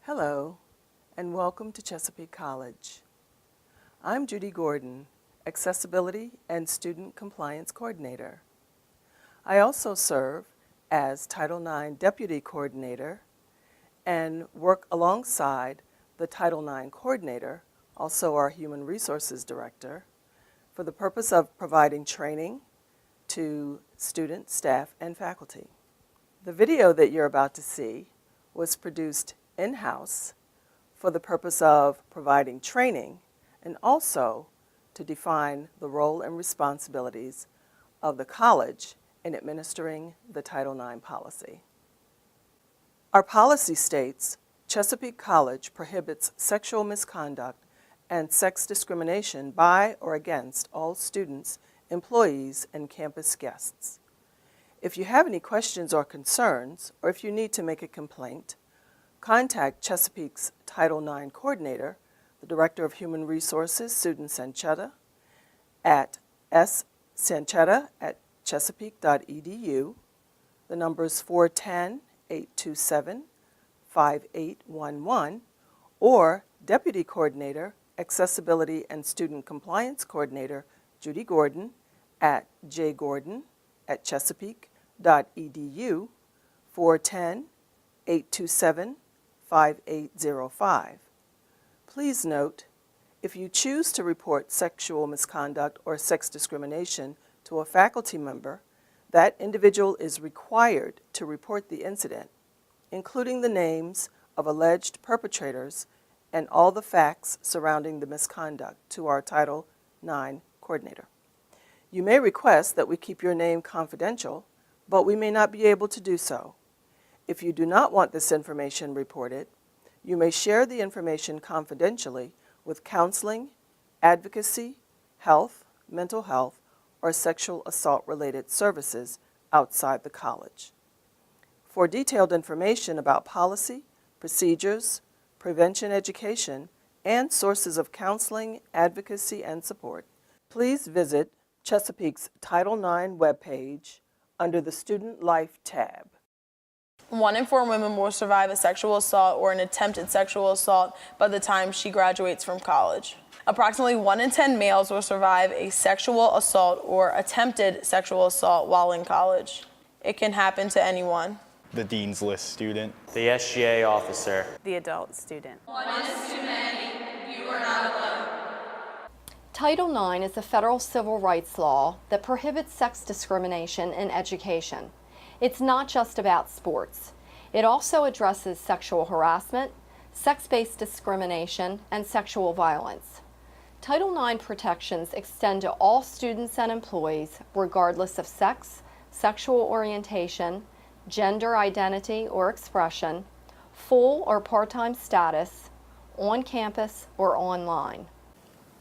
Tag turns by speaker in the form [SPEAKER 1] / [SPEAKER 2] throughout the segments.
[SPEAKER 1] Hello, and welcome to Chesapeake College. I'm Judy Gordon, Accessibility and Student Compliance Coordinator. I also serve as Title IX Deputy Coordinator and work alongside the Title IX Coordinator, also our Human Resources Director, for the purpose of providing training to students, staff, and faculty. The video that you're about to see was produced in-house for the purpose of providing training and also to define the role and responsibilities of the college in administering the Title IX policy. Our policy states Chesapeake College prohibits sexual misconduct and sex discrimination by or against all students, employees, and campus guests. If you have any questions or concerns, or if you need to make a complaint, contact Chesapeake's Title IX Coordinator, the Director of Human Resources, Susan Sanchetta, at ssanchetta@chesapeake.edu. The number is 410-827-5811, or Deputy Coordinator, Accessibility and Student Compliance Coordinator, Judy Gordon, at jgordon@chesapeake.edu, 410-827-5805. Please note, if you choose to report sexual misconduct or sex discrimination to a faculty member, that individual is required to report the incident, including the names of alleged perpetrators and all the facts surrounding the misconduct, to our Title IX Coordinator. You may request that we keep your name confidential, but we may not be able to do so. If you do not want this information reported, you may share the information confidentially with counseling, advocacy, health, mental health, or sexual assault-related services outside the college. For detailed information about policy, procedures, prevention education, and sources of counseling, advocacy, and support, please visit Chesapeake's Title IX webpage under the Student Life tab.
[SPEAKER 2] 1 in 4 women will survive a sexual assault or an attempted sexual assault by the time she graduates from college. Approximately 1 in 10 males will survive a sexual assault or attempted sexual assault while in college. It can happen to anyone.
[SPEAKER 3] The Dean's List student.
[SPEAKER 4] The SGA officer.
[SPEAKER 5] The adult student.
[SPEAKER 6] One is too many. You are not alone.
[SPEAKER 7] Title IX is a federal civil rights law that prohibits sex discrimination in education. It's not just about sports. It also addresses sexual harassment, sex-based discrimination, and sexual violence. Title IX protections extend to all students and employees regardless of sex, sexual orientation, gender identity or expression, full or part-time status, on campus or online.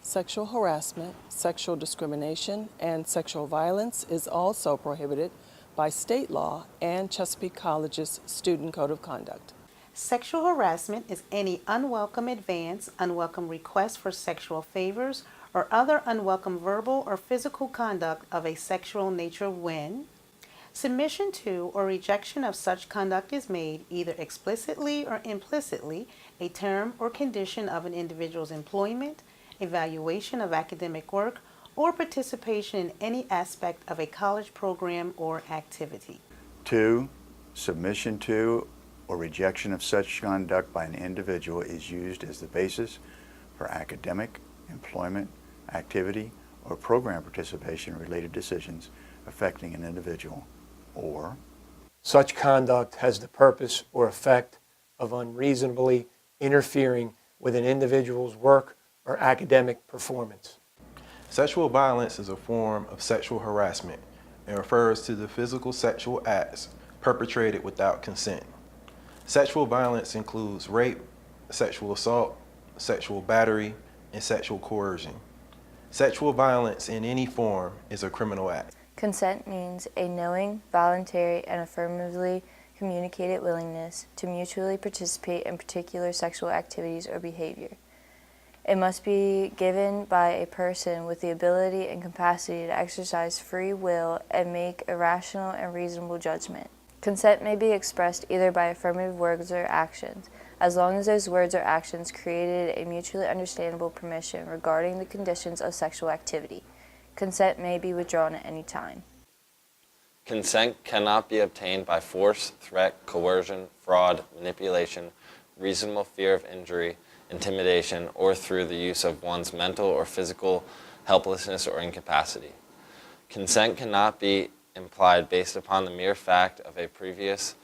[SPEAKER 1] Sexual harassment, sexual discrimination, and sexual violence is also prohibited by state law and Chesapeake College's Student Code of Conduct.
[SPEAKER 8] Sexual harassment is any unwelcome advance, unwelcome request for sexual favors, or other unwelcome verbal or physical conduct of a sexual nature when submission to or rejection of such conduct is made either explicitly or implicitly a term or condition of an individual's employment, evaluation of academic work, or participation in any aspect of a college program or activity.
[SPEAKER 9] 2, submission to or rejection of such conduct by an individual is used as the basis for academic, employment, activity, or program participation related decisions affecting an individual, or
[SPEAKER 10] such conduct has the purpose or effect of unreasonably interfering with an individual's work or academic performance.
[SPEAKER 11] Sexual violence is a form of sexual harassment and refers to the physical sexual acts perpetrated without consent. Sexual violence includes rape, sexual assault, sexual battery, and sexual coercion. Sexual violence in any form is a criminal act.
[SPEAKER 12] Consent means a knowing, voluntary, and affirmatively communicated willingness to mutually participate in particular sexual activities or behavior. It must be given by a person with the ability and capacity to exercise free will and make a rational and reasonable judgment. Consent may be expressed either by affirmative words or actions, as long as those words or actions created a mutually understandable permission regarding the conditions of sexual activity. Consent may be withdrawn at any time.
[SPEAKER 5] Consent cannot be obtained by force, threat, coercion, fraud, manipulation, reasonable fear of injury, intimidation, or through the use of one's mental or physical helplessness or incapacity. Consent cannot be implied based upon the mere fact of a previous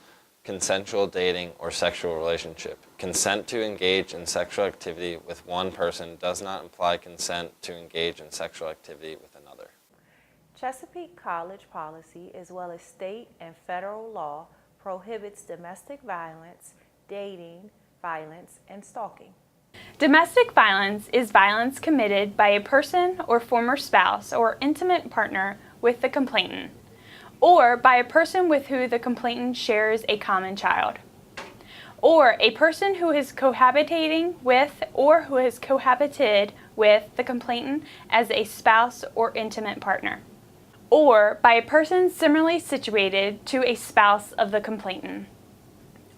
[SPEAKER 5] consensual dating or sexual relationship. Consent to engage in sexual activity with one person does not imply consent to engage in sexual activity with another.
[SPEAKER 13] Chesapeake College policy, as well as state and federal law, prohibits domestic violence, dating, violence, and stalking.
[SPEAKER 14] Domestic violence is violence committed by a person or former spouse or intimate partner with the complainant, or by a person with whom the complainant shares a common child, or a person who is cohabitating with or who has cohabited with the complainant as a spouse or intimate partner, or by a person similarly situated to a spouse of the complainant,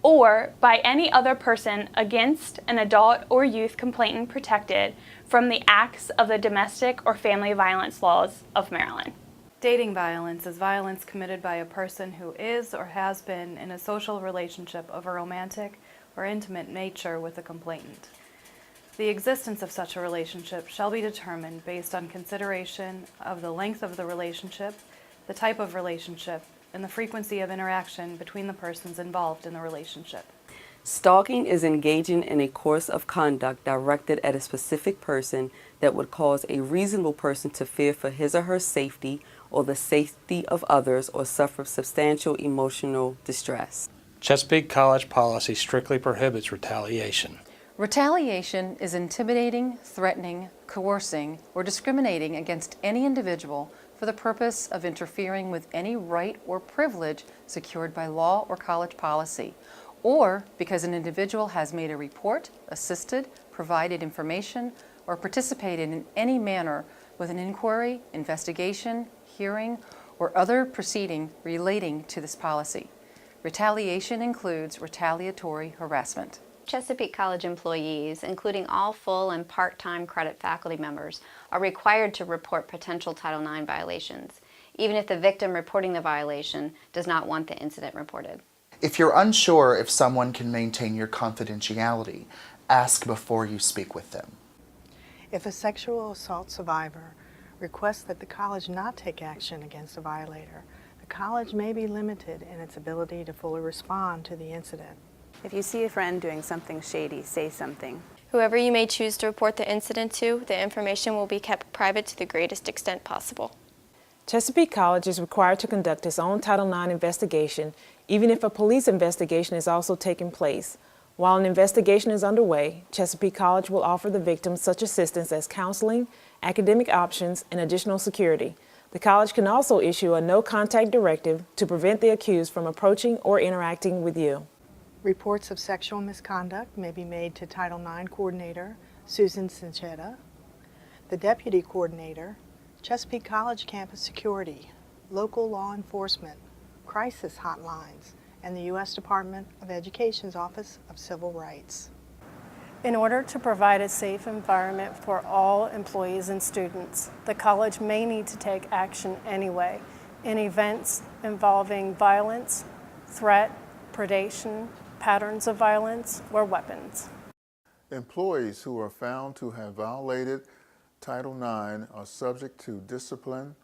[SPEAKER 14] or by any other person against an adult or youth complainant protected from the acts of the domestic or family violence laws of Maryland.
[SPEAKER 15] Dating violence is violence committed by a person who is or has been in a social relationship of a romantic or intimate nature with a complainant. The existence of such a relationship shall be determined based on consideration of the length of the relationship, the type of relationship, and the frequency of interaction between the persons involved in the relationship.
[SPEAKER 16] Stalking is engaging in a course of conduct directed at a specific person that would cause a reasonable person to fear for his or her safety or the safety of others or suffer substantial emotional distress.
[SPEAKER 17] Chesapeake College policy strictly prohibits retaliation.
[SPEAKER 18] Retaliation is intimidating, threatening, coercing, or discriminating against any individual for the purpose of interfering with any right or privilege secured by law or college policy, or because an individual has made a report, assisted, provided information, or participated in any manner with an inquiry, investigation, hearing, or other proceeding relating to this policy. Retaliation includes retaliatory harassment.
[SPEAKER 19] Chesapeake College employees, including all full and part-time credit faculty members, are required to report potential Title IX violations, even if the victim reporting the violation does not want the incident reported.
[SPEAKER 20] If you're unsure if someone can maintain your confidentiality, ask before you speak with them.
[SPEAKER 21] If a sexual assault survivor requests that the college not take action against the violator, the college may be limited in its ability to fully respond to the incident.
[SPEAKER 22] If you see a friend doing something shady, say something.
[SPEAKER 23] Whoever you may choose to report the incident to, the information will be kept private to the greatest extent possible.
[SPEAKER 24] Chesapeake College is required to conduct its own Title IX investigation, even if a police investigation is also taking place. While an investigation is underway, Chesapeake College will offer the victim such assistance as counseling, academic options, and additional security. The college can also issue a no-contact directive to prevent the accused from approaching or interacting with you.
[SPEAKER 21] Reports of sexual misconduct may be made to Title IX Coordinator Susan Sanchetta, the Deputy Coordinator, Chesapeake College Campus Security, local law enforcement, crisis hotlines, and the U.S. Department of Education's Office of Civil Rights.
[SPEAKER 25] In order to provide a safe environment for all employees and students, the college may need to take action anyway in events involving violence, threat, predation, patterns of violence, or weapons.
[SPEAKER 26] Employees who are found to have violated Title IX are subject to discipline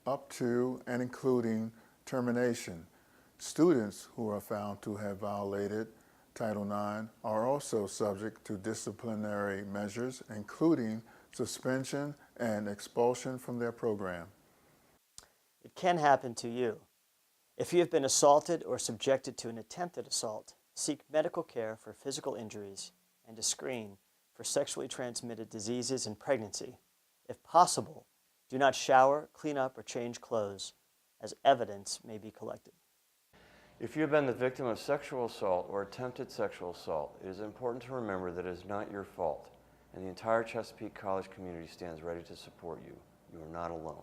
[SPEAKER 26] up to and including termination. Students who are found to have violated Title IX are also subject to disciplinary measures, including suspension and expulsion from their program.
[SPEAKER 27] It can happen to you. If you have been assaulted or subjected to an attempted assault, seek medical care for physical injuries and to screen for sexually transmitted diseases in pregnancy. If possible, do not shower, clean up, or change clothes, as evidence may be collected.
[SPEAKER 28] If you have been the victim of sexual assault or attempted sexual assault, it is important to remember that it is not your fault, and the entire Chesapeake College community stands ready to support you. You are not alone.